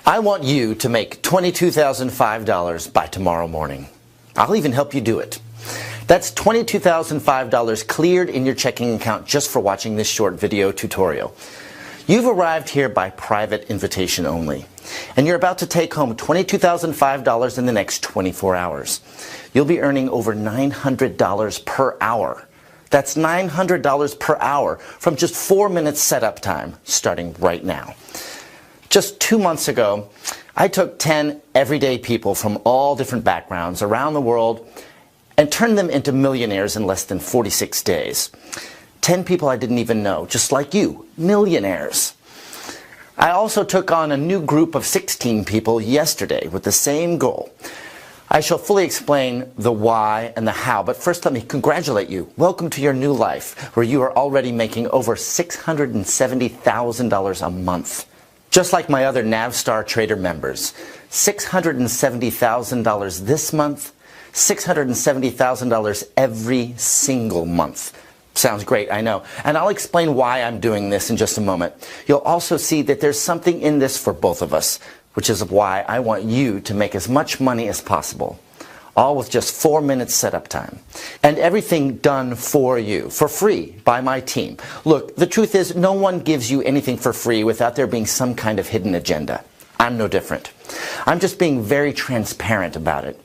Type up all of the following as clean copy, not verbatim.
I want you to make $22,005 by tomorrow morning. I'll even help you do it. That's $22,005 cleared in your checking account just for watching this short video tutorial. You've arrived here by private invitation only, and you're about to take home $22,005 in the next 24 hours. You'll be earning over $900 per hour. That's $900 per hour from just 4 minutes setup time, starting right now. Just 2 months ago, I took 10 everyday people from all different backgrounds around the world and turned them into millionaires in less than 46 days. 10 people I didn't even know, just like you, millionaires. I also took on a new group of 16 people yesterday with the same goal. I shall fully explain the why and the how, but first let me congratulate you. Welcome to your new life, where you are already making over $670,000 a month. Just like my other Navstar Trader members, $670,000 this month, $670,000 every single month. Sounds great, I know. And I'll explain why I'm doing this in just a moment. You'll also see that there's something in this for both of us, which is why I want you to make as much money as possible, all with just 4 minutes setup time. And everything done for you, for free, by my team. Look, the truth is, no one gives you anything for free without there being some kind of hidden agenda. I'm no different. I'm just being very transparent about it.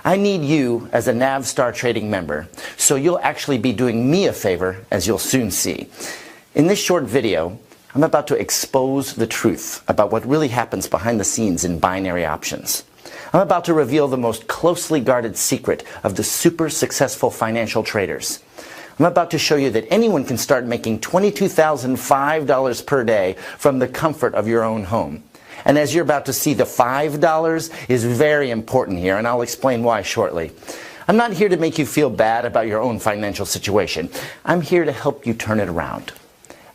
I need you as a Navstar trading member, so you'll actually be doing me a favor, as you'll soon see. In this short video, I'm about to expose the truth about what really happens behind the scenes in binary options. I'm about to reveal the most closely guarded secret of the super successful financial traders. I'm about to show you that anyone can start making $22,005 per day from the comfort of your own home. And as you're about to see, the $5 is very important here, and I'll explain why shortly. I'm not here to make you feel bad about your own financial situation. I'm here to help you turn it around.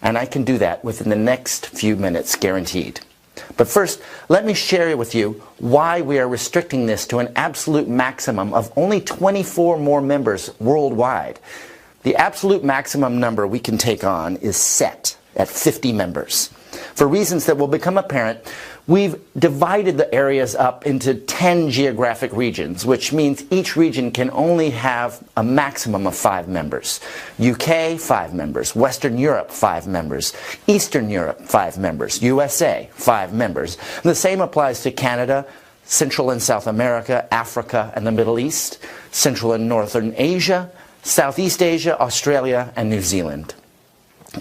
And I can do that within the next few minutes, guaranteed. But first, let me share with you why we are restricting this to an absolute maximum of only 24 more members worldwide. The absolute maximum number we can take on is set at 50 members. For reasons that will become apparent, we've divided the areas up into 10 geographic regions, which means each region can only have a maximum of 5 members. UK, 5 members. Western Europe, 5 members. Eastern Europe, 5 members. USA, 5 members. And the same applies to Canada, Central and South America, Africa, and the Middle East, Central and Northern Asia, Southeast Asia, Australia, and New Zealand.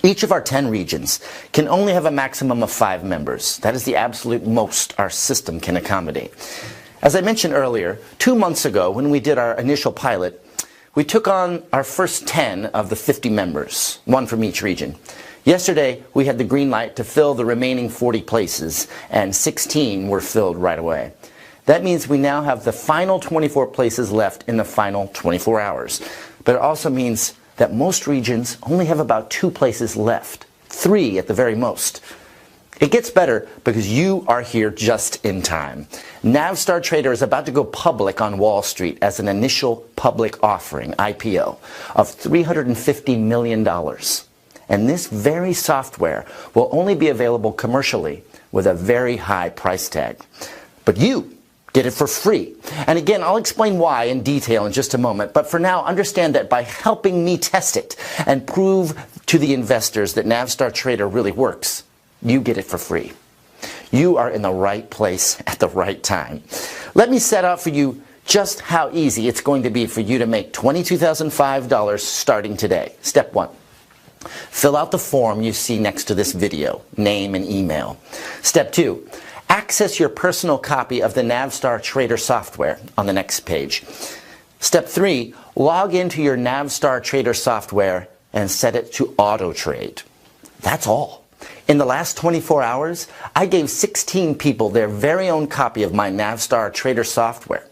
Each of our 10 regions can only have a maximum of 5 members. That is the absolute most our system can accommodate. As I mentioned earlier, 2 months ago when we did our initial pilot, we took on our first 10 of the 50 members, 1 from each region. Yesterday, we had the green light to fill the remaining 40 places, and 16 were filled right away. That means we now have the final 24 places left in the final 24 hours. But it also means that most regions only have about 2 places left, 3 at the very most. It gets better because you are here just in time. Navstar Trader is about to go public on Wall Street as an initial public offering, IPO, of $350 million. And this very software will only be available commercially with a very high price tag. But you get it for free. And again, I'll explain why in detail in just a moment. But for now, understand that by helping me test it and prove to the investors that Navstar Trader really works, you get it for free. You are in the right place at the right time. Let me set out for you just how easy it's going to be for you to make $22,005 starting today. Step 1. Fill out the form you see next to this video, name and email. Step 2. Access your personal copy of the Navstar Trader Software on the next page. Step 3, log into your Navstar Trader Software and set it to auto trade. That's all. In the last 24 hours, I gave 16 people their very own copy of my Navstar Trader Software.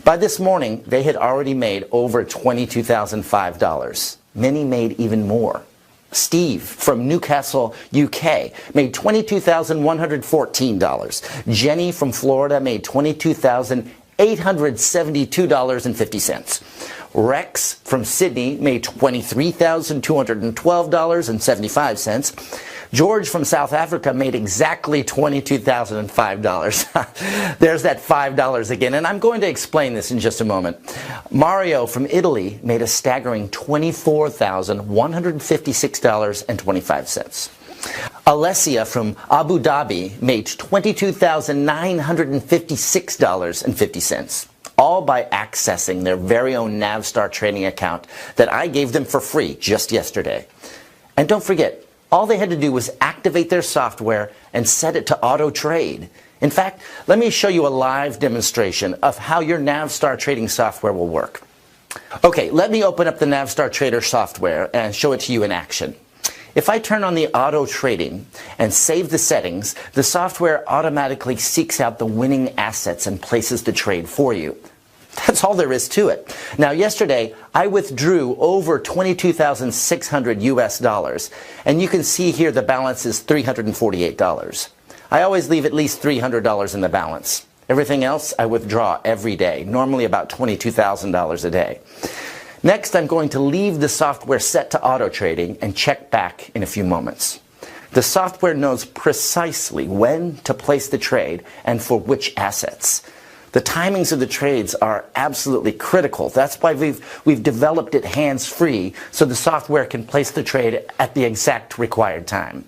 By this morning, they had already made over $22,005. Many made even more. Steve from Newcastle, UK, made $22,114. Jenny from Florida made $22,000 $872.50. Rex from Sydney made $23,212.75. George from South Africa made exactly $22,005. There's that $5 again, and I'm going to explain this in just a moment. Mario from Italy made a staggering $24,156.25. Alessia from Abu Dhabi made $22,956.50. All by accessing their very own Navstar trading account that I gave them for free just yesterday. And don't forget, all they had to do was activate their software and set it to auto trade. In fact, let me show you a live demonstration of how your Navstar trading software will work. Okay, let me open up the Navstar Trader software and show it to you in action. If I turn on the auto trading and save the settings, the software automatically seeks out the winning assets and places the trade for you. That's all there is to it. Now, yesterday, I withdrew over $22,600 US dollars, and you can see here the balance is $348. I always leave at least $300 in the balance. Everything else I withdraw every day, normally about $22,000 a day. Next, I'm going to leave the software set to auto trading and check back in a few moments. The software knows precisely when to place the trade and for which assets. The timings of the trades are absolutely critical. That's why we've developed it hands-free so the software can place the trade at the exact required time.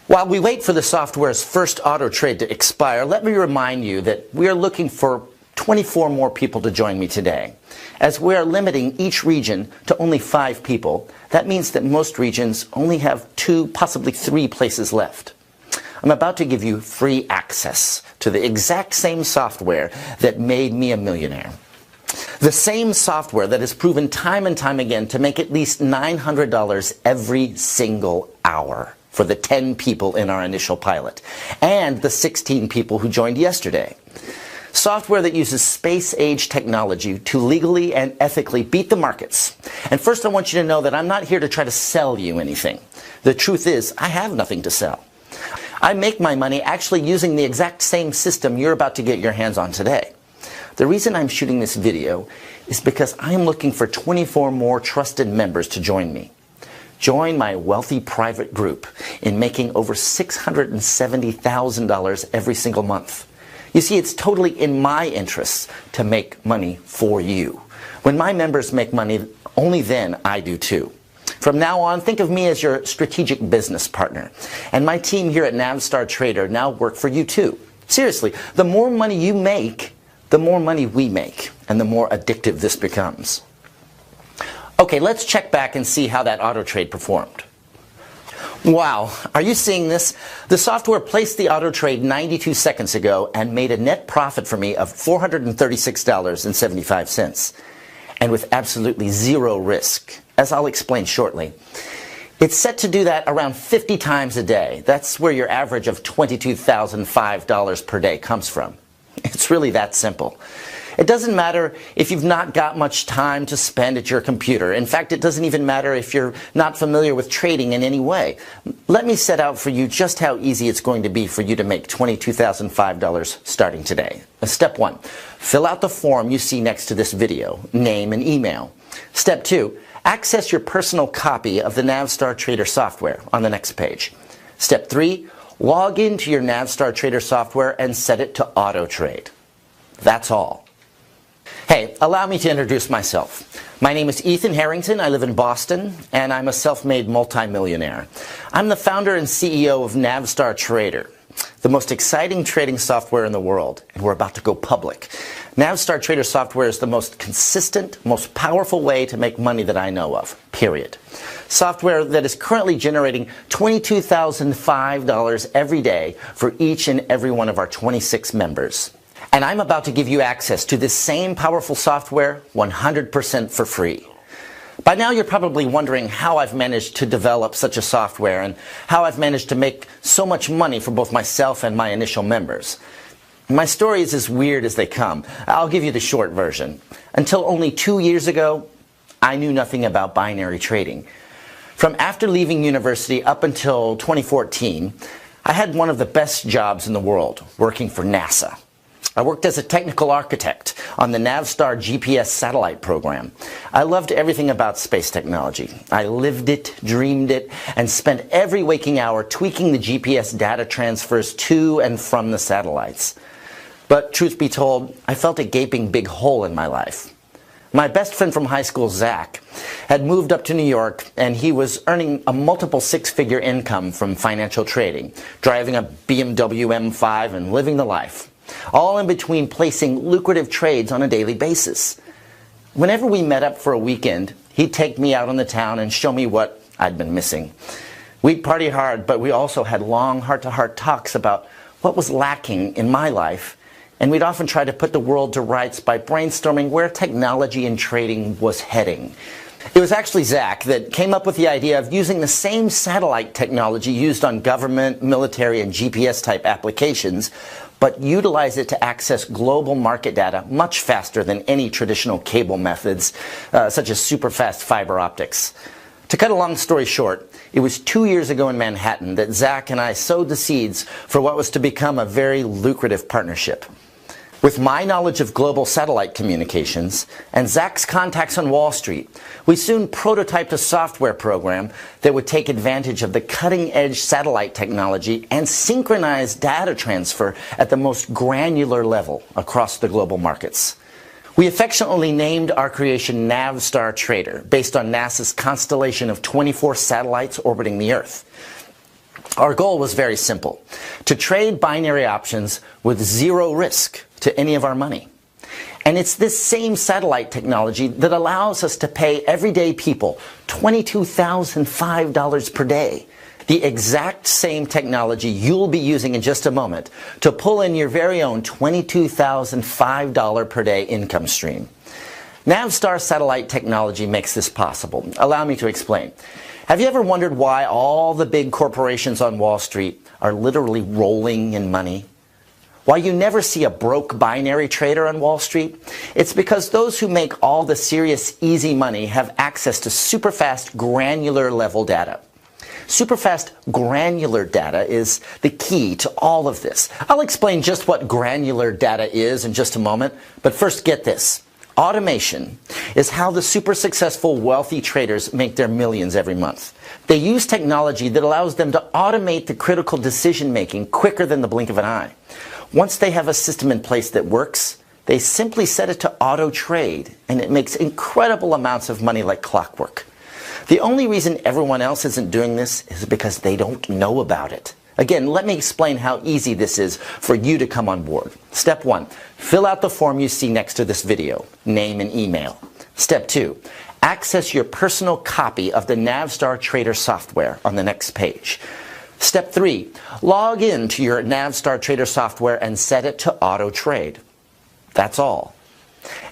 While we wait for the software's first auto trade to expire, let me remind you that we are looking for 24 more people to join me today. As we are limiting each region to only 5 people, that means that most regions only have 2, possibly 3 places left. I'm about to give you free access to the exact same software that made me a millionaire. The same software that has proven time and time again to make at least $900 every single hour for the 10 people in our initial pilot, and the 16 people who joined yesterday. Software that uses space-age technology to legally and ethically beat the markets. And first I want you to know that I'm not here to try to sell you anything. The truth is, I have nothing to sell. I make my money actually using the exact same system you're about to get your hands on today. The reason I'm shooting this video is because I'm looking for 24 more trusted members to join me. Join my wealthy private group in making over $670,000 every single month. You see, it's totally in my interests to make money for you. When my members make money, only then I do too. From now on, think of me as your strategic business partner. And my team here at Navstar Trader now work for you too. Seriously, the more money you make, the more money we make, and the more addictive this becomes. Okay, let's check back and see how that auto trade performed. Wow, are you seeing this? The software placed the auto trade 92 seconds ago and made a net profit for me of $436.75, and with absolutely zero risk, as I'll explain shortly. It's set to do that around 50 times a day. That's where your average of $22,005 per day comes from. It's really that simple. It doesn't matter if you've not got much time to spend at your computer. In fact, it doesn't even matter if you're not familiar with trading in any way. Let me set out for you just how easy it's going to be for you to make $22,005 starting today. Step 1, fill out the form you see next to this video, name and email. Step 2, access your personal copy of the Navstar Trader software on the next page. Step 3, log into your Navstar Trader software and set it to auto trade. That's all. Hey, allow me to introduce myself. My name is Ethan Harrington. I live in Boston, and I'm a self-made multimillionaire. I'm the founder and CEO of Navstar Trader, the most exciting trading software in the world, and we're about to go public. Navstar Trader Software is the most consistent, most powerful way to make money that I know of, period. Software that is currently generating $22,005 every day for each and every one of our 26 members. And I'm about to give you access to this same powerful software 100% for free. By now you're probably wondering how I've managed to develop such a software and how I've managed to make so much money for both myself and my initial members. My story is as weird as they come. I'll give you the short version. Until only 2 years ago, I knew nothing about binary trading. From after leaving university up until 2014, I had one of the best jobs in the world, working for NASA. I worked as a technical architect on the Navstar GPS satellite program. I loved everything about space technology. I lived it, dreamed it, and spent every waking hour tweaking the GPS data transfers to and from the satellites. But truth be told, I felt a gaping big hole in my life. My best friend from high school, Zach, had moved up to New York, and he was earning a multiple six-figure income from financial trading, driving a BMW M5 and living the life, all in between placing lucrative trades on a daily basis. Whenever we met up for a weekend, he'd take me out on the town and show me what I'd been missing. We'd party hard, but we also had long heart-to-heart talks about what was lacking in my life, and we'd often try to put the world to rights by brainstorming where technology and trading was heading. It was actually Zach that came up with the idea of using the same satellite technology used on government, military, and GPS-type applications, but utilize it to access global market data much faster than any traditional cable methods, such as super-fast fiber optics. To cut a long story short, it was 2 years ago in Manhattan that Zach and I sowed the seeds for what was to become a very lucrative partnership. With my knowledge of global satellite communications and Zach's contacts on Wall Street, we soon prototyped a software program that would take advantage of the cutting-edge satellite technology and synchronize data transfer at the most granular level across the global markets. We affectionately named our creation Navstar Trader, based on NASA's constellation of 24 satellites orbiting the Earth. Our goal was very simple: to trade binary options with zero risk to any of our money. And it's this same satellite technology that allows us to pay everyday people $22,005 per day. The exact same technology you'll be using in just a moment to pull in your very own $22,005 per day income stream. Navstar satellite technology makes this possible. Allow me to explain. Have you ever wondered why all the big corporations on Wall Street are literally rolling in money? Why you never see a broke binary trader on Wall Street? It's because those who make all the serious, easy money have access to super-fast, granular level data. Super-fast, granular data is the key to all of this. I'll explain just what granular data is in just a moment, but first get this. Automation is how the super successful wealthy traders make their millions every month. They use technology that allows them to automate the critical decision making quicker than the blink of an eye. Once they have a system in place that works, they simply set it to auto trade, and it makes incredible amounts of money like clockwork. The only reason everyone else isn't doing this is because they don't know about it. Again, let me explain how easy this is for you to come on board. Step 1, fill out the form you see next to this video, name and email. Step 2, access your personal copy of the Navstar Trader Software on the next page. Step 3, log in to your Navstar Trader Software and set it to auto trade. That's all.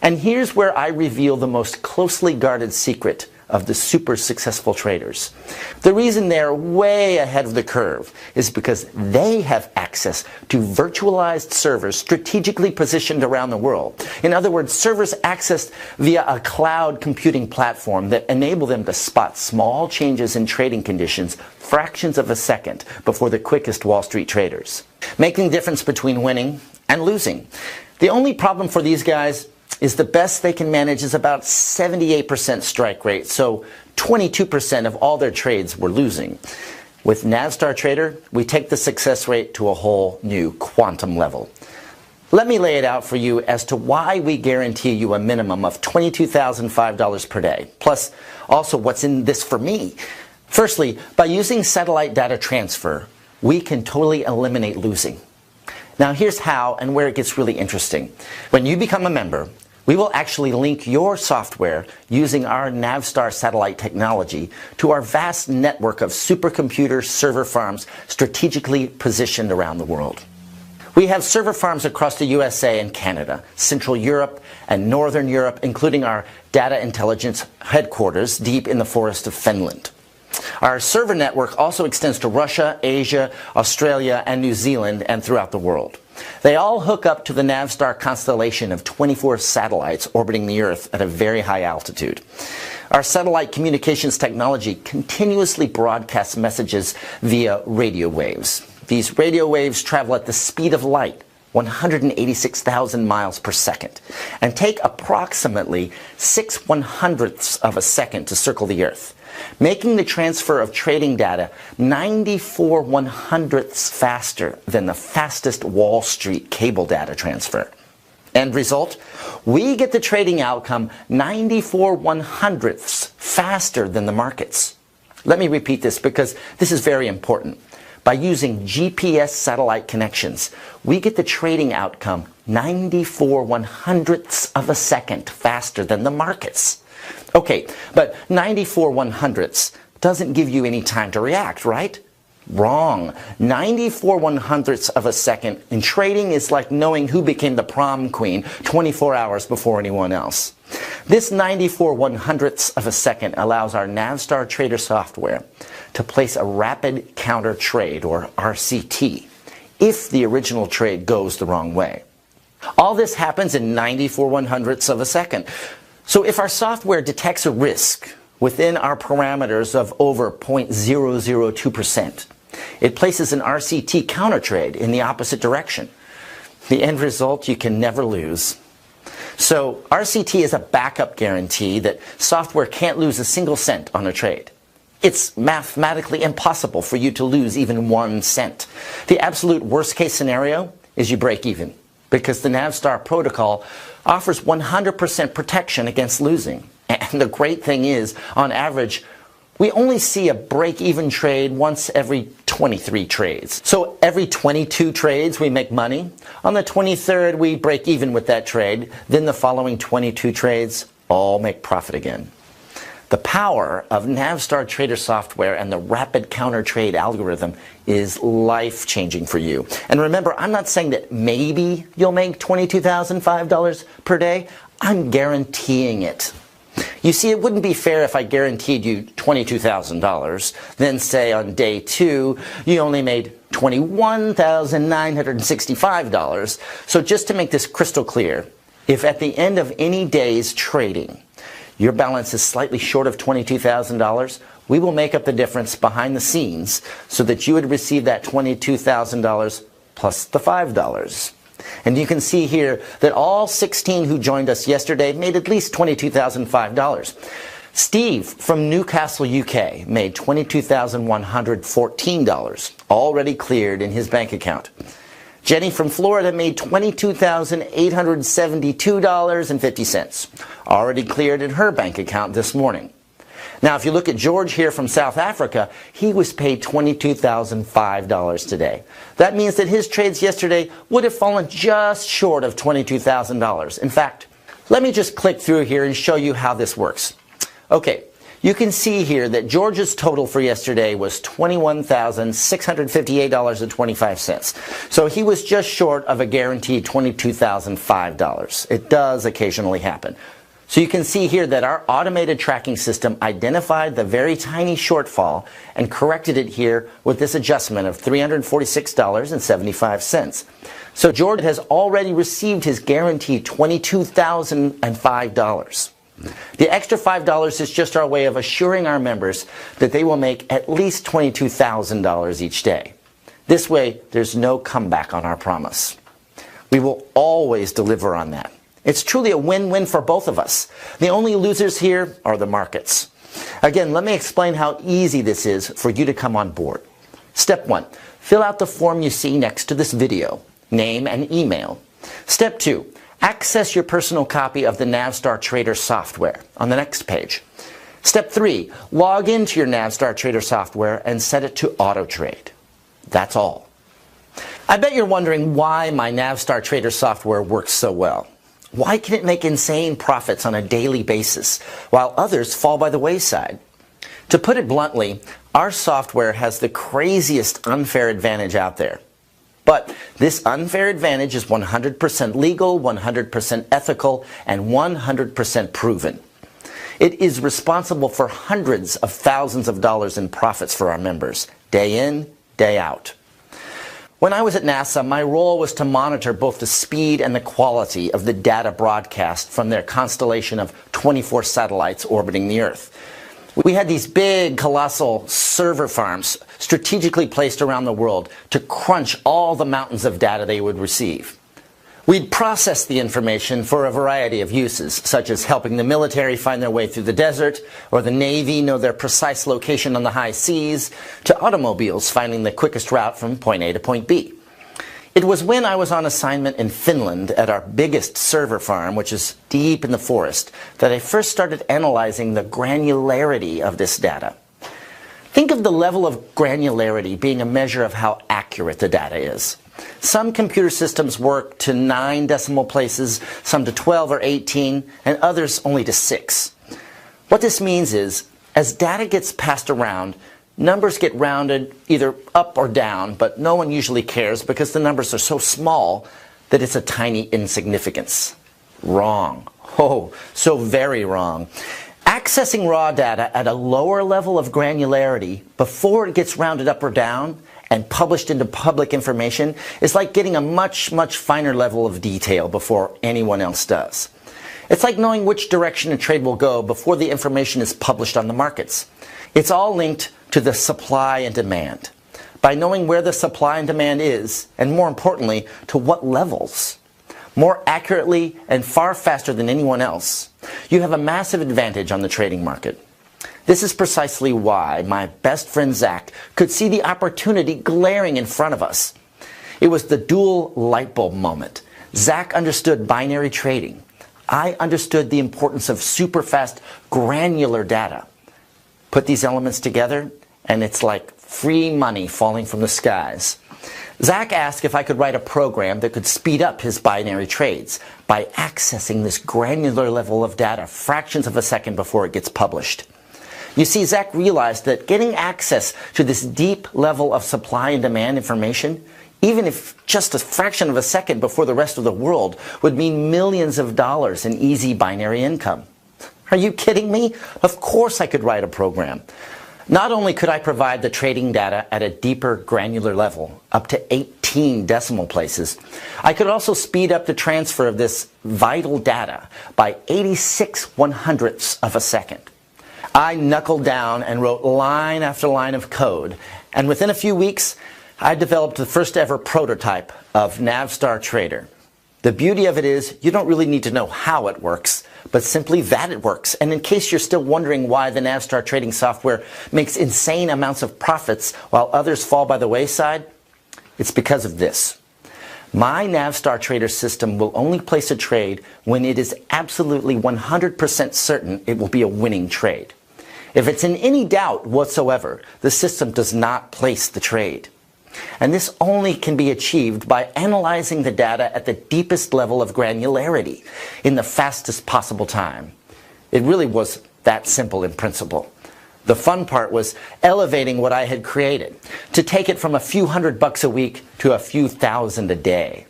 And here's where I reveal the most closely guarded secret of the super successful traders. The reason they're way ahead of the curve is because they have access to virtualized servers strategically positioned around the world. In other words, servers accessed via a cloud computing platform that enable them to spot small changes in trading conditions fractions of a second before the quickest Wall Street traders, making the difference between winning and losing. The only problem for these guys is the best they can manage is about 78% strike rate, so 22% of all their trades were losing. With Navstar Trader, we take the success rate to a whole new quantum level. Let me lay it out for you as to why we guarantee you a minimum of $22,005 per day, plus also what's in this for me. Firstly, by using satellite data transfer, we can totally eliminate losing. Now here's how and where it gets really interesting. When you become a member, we will actually link your software using our Navstar satellite technology to our vast network of supercomputer server farms strategically positioned around the world. We have server farms across the USA and Canada, Central Europe and Northern Europe, including our data intelligence headquarters deep in the forest of Finland. Our server network also extends to Russia, Asia, Australia, and New Zealand, and throughout the world. They all hook up to the Navstar constellation of 24 satellites orbiting the Earth at a very high altitude. Our satellite communications technology continuously broadcasts messages via radio waves. These radio waves travel at the speed of light, 186,000 miles per second, and take approximately 6/100ths of a second to circle the Earth, making the transfer of trading data 94/100ths faster than the fastest Wall Street cable data transfer. End result? We get the trading outcome 94/100ths faster than the markets. Let me repeat this because this is very important. By using GPS satellite connections, we get the trading outcome 94/100ths of a second faster than the markets. Okay, but 94/100ths doesn't give you any time to react, right? Wrong. 94/100ths of a second in trading is like knowing who became the prom queen 24 hours before anyone else. This 94/100ths of a second allows our Navstar Trader software to place a rapid counter trade, or RCT, if the original trade goes the wrong way. All this happens in 94/100ths of a second. So if our software detects a risk within our parameters of over 0.002%, it places an RCT counter trade in the opposite direction. The end result you can never lose. So RCT is a backup guarantee that software can't lose a single cent on a trade. It's mathematically impossible for you to lose even 1 cent. The absolute worst case scenario is you break even, because the Navstar protocol offers 100% protection against losing. And the great thing is, on average, we only see a break-even trade once every 23 trades. So every 22 trades we make money. On the 23rd we break even with that trade. Then the following 22 trades all make profit again. The power of Navstar Trader software and the rapid counter trade algorithm is life-changing for you. And remember, I'm not saying that maybe you'll make $22,005 per day. I'm guaranteeing it. You see, it wouldn't be fair if I guaranteed you $22,000, then say on day 2 you only made $21,965. So just to make this crystal clear, if at the end of any day's trading your balance is slightly short of $22,000, we will make up the difference behind the scenes so that you would receive that $22,000 plus the $5. And you can see here that all 16 who joined us yesterday made at least $22,005. Steve from Newcastle, UK made $22,114, already cleared in his bank account. Jenny from Florida made $22,872.50, already cleared in her bank account this morning. Now, if you look at George here from South Africa, he was paid $22,005 today. That means that his trades yesterday would have fallen just short of $22,000. In fact, let me just click through here and show you how this works. Okay, you can see here that George's total for yesterday was $21,658.25. So he was just short of a guaranteed $22,005. It does occasionally happen. So you can see here that our automated tracking system identified the very tiny shortfall and corrected it here with this adjustment of $346.75. So George has already received his guaranteed $22,005. The extra $5 is just our way of assuring our members that they will make at least $22,000 each day. This way, there's no comeback on our promise. We will always deliver on that. It's truly a win-win for both of us. The only losers here are the markets. Again, let me explain how easy this is for you to come on board. Step 1, fill out the form you see next to this video, name and email. Step 2, access your personal copy of the Navstar Trader software on the next page. Step 3, log into your Navstar Trader software and set it to auto trade. That's all. I bet you're wondering why my Navstar Trader software works so well. Why can it make insane profits on a daily basis while others fall by the wayside? To put it bluntly, our software has the craziest unfair advantage out there. But this unfair advantage is 100% legal, 100% ethical, and 100% proven. It is responsible for hundreds of thousands of dollars in profits for our members, day in, day out. When I was at NASA, my role was to monitor both the speed and the quality of the data broadcast from their constellation of 24 satellites orbiting the Earth. We had these big, colossal server farms strategically placed around the world to crunch all the mountains of data they would receive. We'd process the information for a variety of uses, such as helping the military find their way through the desert, or the Navy know their precise location on the high seas, to automobiles finding the quickest route from point A to point B. It was when I was on assignment in Finland at our biggest server farm, which is deep in the forest, that I first started analyzing the granularity of this data. Think of the level of granularity being a measure of how accurate the data is. Some computer systems work to 9 decimal places, some to 12 or 18, and others only to 6. What this means is, as data gets passed around, numbers get rounded either up or down, but no one usually cares because the numbers are so small that it's a tiny insignificance. Wrong. Oh, so very wrong. Accessing raw data at a lower level of granularity before it gets rounded up or down and published into public information is like getting a much, much finer level of detail before anyone else does. It's like knowing which direction a trade will go before the information is published on the markets. It's all linked to the supply and demand. By knowing where the supply and demand is, and more importantly, to what levels, more accurately and far faster than anyone else, you have a massive advantage on the trading market. This is precisely why my best friend Zach could see the opportunity glaring in front of us. It was the dual light bulb moment. Zach understood binary trading. I understood the importance of super fast, granular data. Put these elements together, and it's like free money falling from the skies. Zach asked if I could write a program that could speed up his binary trades by accessing this granular level of data fractions of a second before it gets published. You see, Zach realized that getting access to this deep level of supply and demand information, even if just a fraction of a second before the rest of the world, would mean millions of dollars in easy binary income. Are you kidding me? Of course I could write a program. Not only could I provide the trading data at a deeper granular level, up to 18 decimal places, I could also speed up the transfer of this vital data by 86/100ths of a second. I knuckled down and wrote line after line of code, and within a few weeks, I developed the first ever prototype of Navstar Trader. The beauty of it is you don't really need to know how it works, but simply that it works. And in case you're still wondering why the Navstar trading software makes insane amounts of profits while others fall by the wayside, it's because of this. My Naystar Trader system will only place a trade when it is absolutely 100% certain it will be a winning trade. If it's in any doubt whatsoever, the system does not place the trade. And this only can be achieved by analyzing the data at the deepest level of granularity in the fastest possible time. It really was that simple in principle. The fun part was elevating what I had created, to take it from a few $100 a week to a few thousand a day.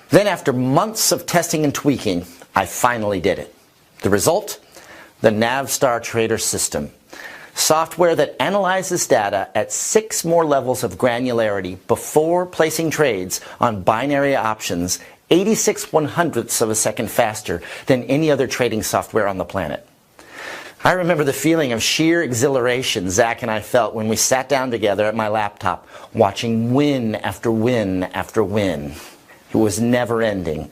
Then after months of testing and tweaking, I finally did it. The result? The Navstar Trader System. Software that analyzes data at 6 more levels of granularity before placing trades on binary options 86/100ths of a second faster than any other trading software on the planet. I remember the feeling of sheer exhilaration Zach and I felt when we sat down together at my laptop watching win after win after win. It was never ending.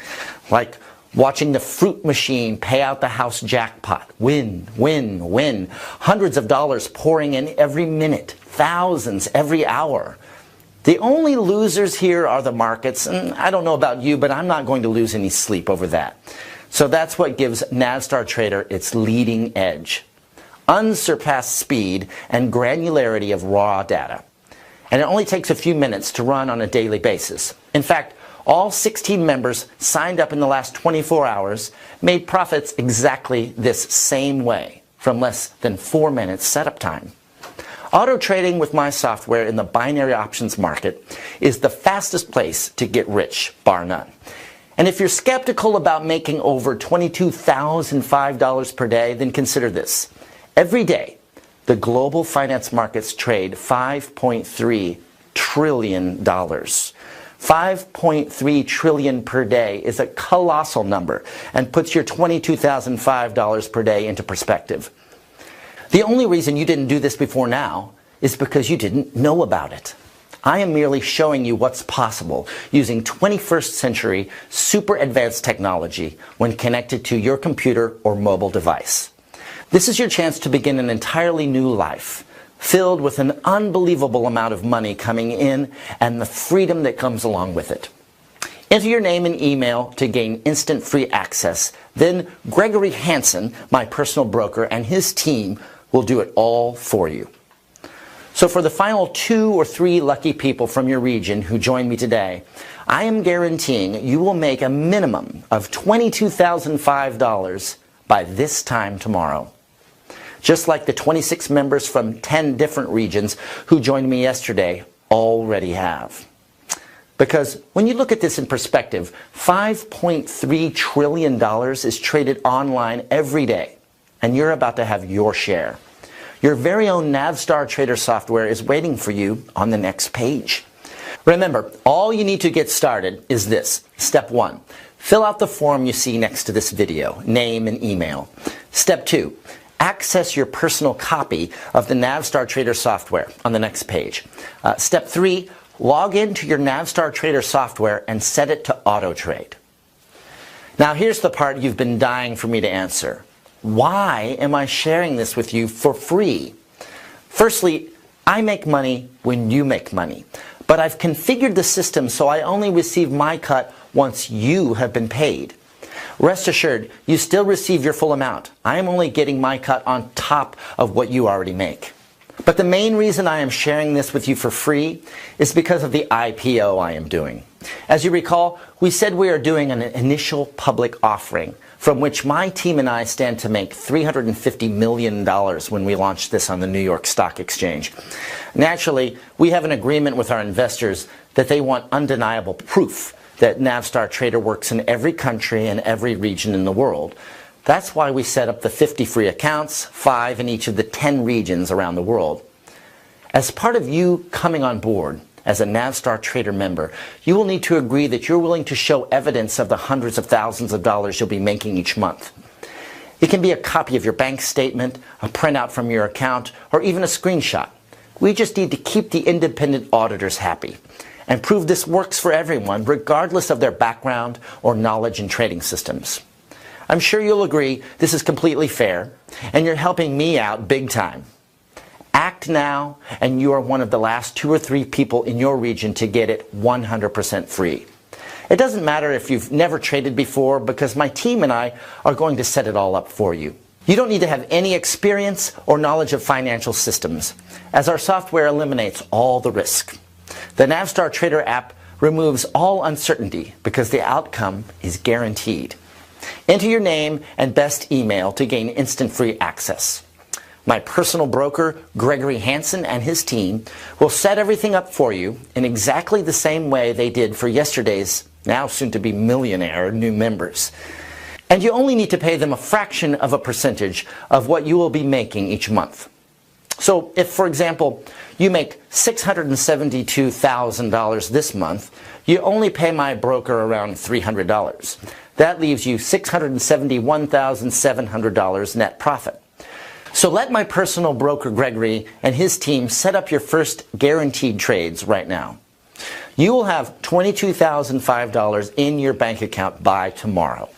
Like watching the fruit machine pay out the house jackpot. Win, win, win. Hundreds of dollars pouring in every minute. Thousands every hour. The only losers here are the markets. And I don't know about you, but I'm not going to lose any sleep over that. So that's what gives Naystar Trader its leading edge. Unsurpassed speed and granularity of raw data. And it only takes a few minutes to run on a daily basis. In fact, all 16 members signed up in the last 24 hours made profits exactly this same way, from less than 4 minutes setup time. Auto trading with my software in the binary options market is the fastest place to get rich, bar none. And if you're skeptical about making over $22,005 per day, then consider this. Every day, the global finance markets trade $5.3 trillion. 5.3 trillion per day is a colossal number and puts your $22,005 per day into perspective. The only reason you didn't do this before now is because you didn't know about it. I am merely showing you what's possible using 21st century super advanced technology when connected to your computer or mobile device. This is your chance to begin an entirely new life, filled with an unbelievable amount of money coming in and the freedom that comes along with it. Enter your name and email to gain instant free access. Then Gregory Hansen, my personal broker, and his team will do it all for you. So for the final 2 or 3 lucky people from your region who join me today, I am guaranteeing you will make a minimum of $22,005 by this time tomorrow. Just like the 26 members from 10 different regions who joined me yesterday already have. Because when you look at this in perspective, $5.3 trillion is traded online every day, and you're about to have your share. Your very own Navstar Trader Software is waiting for you on the next page. Remember, all you need to get started is this. Step 1, fill out the form you see next to this video, name and email. Step 2, access your personal copy of the Navstar Trader Software on the next page. Step 3, log into your Navstar Trader Software and set it to auto trade. Now here's the part you've been dying for me to answer. Why am I sharing this with you for free? Firstly, I make money when you make money, but I've configured the system so I only receive my cut once you have been paid. Rest assured, you still receive your full amount. I am only getting my cut on top of what you already make. But the main reason I am sharing this with you for free is because of the IPO I am doing. As you recall, we said we are doing an initial public offering from which my team and I stand to make $350 million when we launch this on the New York Stock Exchange. Naturally, we have an agreement with our investors that they want undeniable proof that Navstar Trader works in every country and every region in the world. That's why we set up the 50 free accounts, 5 in each of the 10 regions around the world. As part of you coming on board as a Navstar Trader member, you will need to agree that you're willing to show evidence of the hundreds of thousands of dollars you'll be making each month. It can be a copy of your bank statement, a printout from your account, or even a screenshot. We just need to keep the independent auditors happy and prove this works for everyone, regardless of their background or knowledge in trading systems. I'm sure you'll agree this is completely fair, and you're helping me out big time. Act now, and you are one of the last 2 or 3 people in your region to get it 100% free. It doesn't matter if you've never traded before, because my team and I are going to set it all up for you. You don't need to have any experience or knowledge of financial systems, as our software eliminates all the risk. The Navstar Trader app removes all uncertainty because the outcome is guaranteed. Enter your name and best email to gain instant free access. My personal broker, Gregory Hansen, and his team will set everything up for you in exactly the same way they did for yesterday's now soon-to-be millionaire new members. And you only need to pay them a fraction of a percentage of what you will be making each month. So if, for example, you make $672,000 this month, you only pay my broker around $300. That leaves you $671,700 net profit. So let my personal broker Gregory and his team set up your first guaranteed trades right now. You will have $22,005 in your bank account by tomorrow.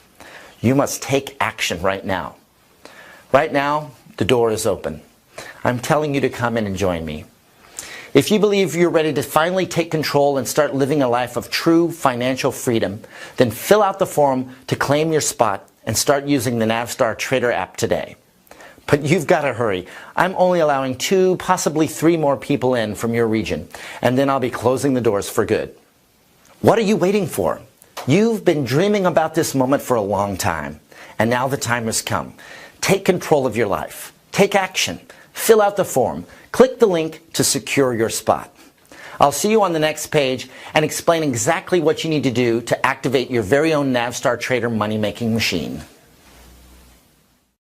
You must take action right now. Right now, the door is open. I'm telling you to come in and join me. If you believe you're ready to finally take control and start living a life of true financial freedom, then fill out the form to claim your spot and start using the Navstar Trader app today. But you've got to hurry. I'm only allowing 2, possibly 3 more people in from your region, and then I'll be closing the doors for good. What are you waiting for? You've been dreaming about this moment for a long time, and now the time has come. Take control of your life. Take action. Fill out the form. Click the link to secure your spot. I'll see you on the next page and explain exactly what you need to do to activate your very own Navstar Trader money-making machine.